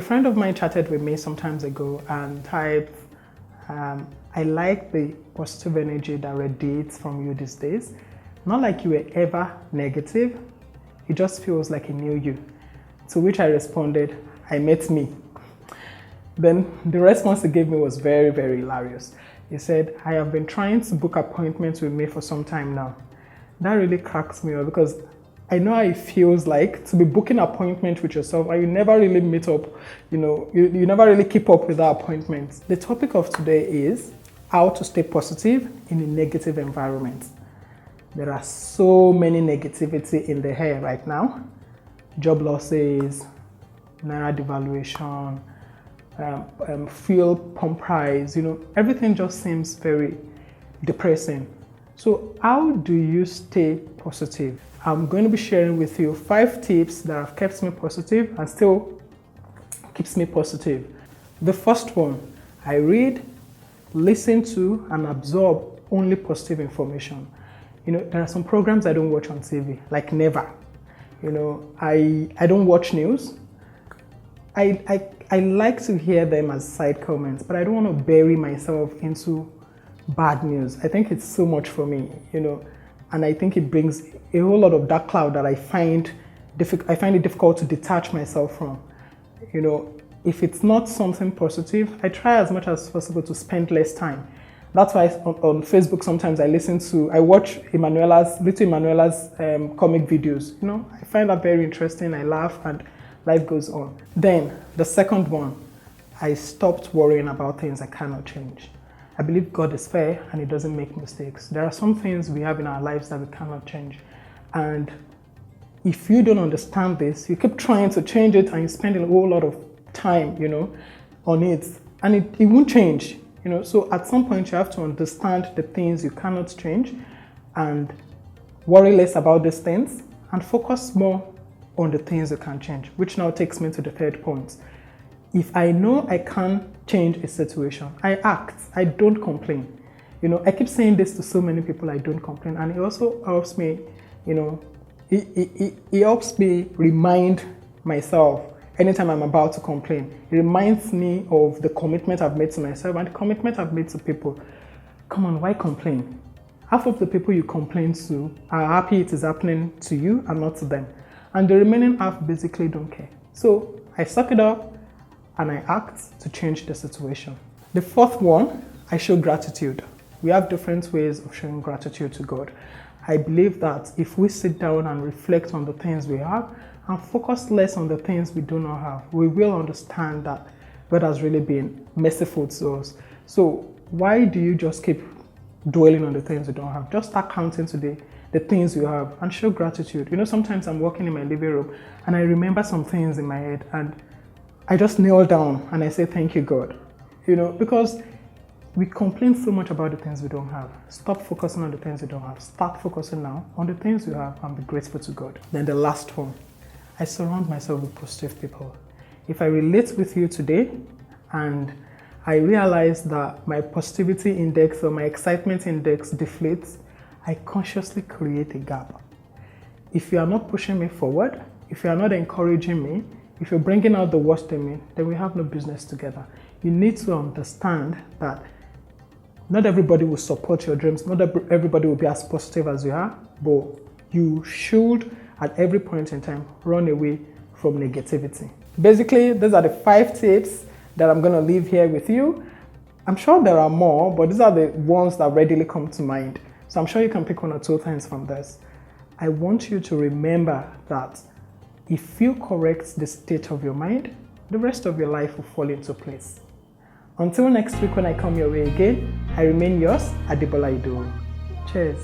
A friend of mine chatted with me some time ago and typed, I like the positive energy that radiates from you these days. Not like you were ever negative, it just feels like he knew you. To which I responded, I met me. Then the response he gave me was very, very hilarious. He said, I have been trying to book appointments with me for some time now. That really cracks me up because I know how it feels like to be booking an appointment with yourself and you never really meet up, you never really keep up with that appointment. The topic of today is how to stay positive in a negative environment. There are so many negativity in the air right now. Job losses, naira devaluation, fuel pump price, everything just seems very depressing. So how do you stay positive? I'm going to be sharing with you 5 tips that have kept me positive and still keeps me positive. The first one, I read, listen to, and absorb only positive information. There are some programs I don't watch on TV, like never. I don't watch news. I like to hear them as side comments, but I don't want to bury myself into bad news. I think it's so much for me, and I think it brings a whole lot of dark cloud that I find it difficult to detach myself from. If it's not something positive, I try as much as possible to spend less time. That's why on Facebook sometimes I watch little Emanuela's comic videos. I find that very interesting. I laugh and life goes on. Then the second one, I stopped worrying about things I cannot change. I believe God is fair and He doesn't make mistakes. There are some things we have in our lives that we cannot change. And if you don't understand this, you keep trying to change it and you spend a whole lot of time, on it, and it won't change. So at some point you have to understand the things you cannot change and worry less about these things and focus more on the things you can change, which now takes me to the third point. If I know I can't change a situation, I act. I don't complain. I keep saying this to so many people, I don't complain, and it also helps me, it helps me remind myself anytime I'm about to complain. It reminds me of the commitment I've made to myself and the commitment I've made to people. Come on, why complain? Half of the people you complain to are happy it is happening to you and not to them. And the remaining half basically don't care. So I suck it up and I act to change the situation. The fourth one, I show gratitude. We have different ways of showing gratitude to God. I believe that if we sit down and reflect on the things we have and focus less on the things we do not have, we will understand that God has really been merciful to us. So why do you just keep dwelling on the things you don't have? Just start counting today the things you have and show gratitude. Sometimes I'm walking in my living room and I remember some things in my head and I just kneel down and I say, thank you, God. Because we complain so much about the things we don't have. Stop focusing on the things you don't have. Start focusing now on the things you have and be grateful to God. Then the last one, I surround myself with positive people. If I relate with you today and I realize that my positivity index or my excitement index deflates, I consciously create a gap. If you are not pushing me forward, if you are not encouraging me, if you're bringing out the worst in me, then we have no business together. You need to understand that not everybody will support your dreams, not everybody will be as positive as you are, but you should, at every point in time, run away from negativity. Basically, these are the 5 tips that I'm going to leave here with you. I'm sure there are more, but these are the ones that readily come to mind. So I'm sure you can pick 1 or 2 things from this. I want you to remember that if you correct the state of your mind, the rest of your life will fall into place. Until next week when I come your way again, I remain yours, Adebola. Cheers.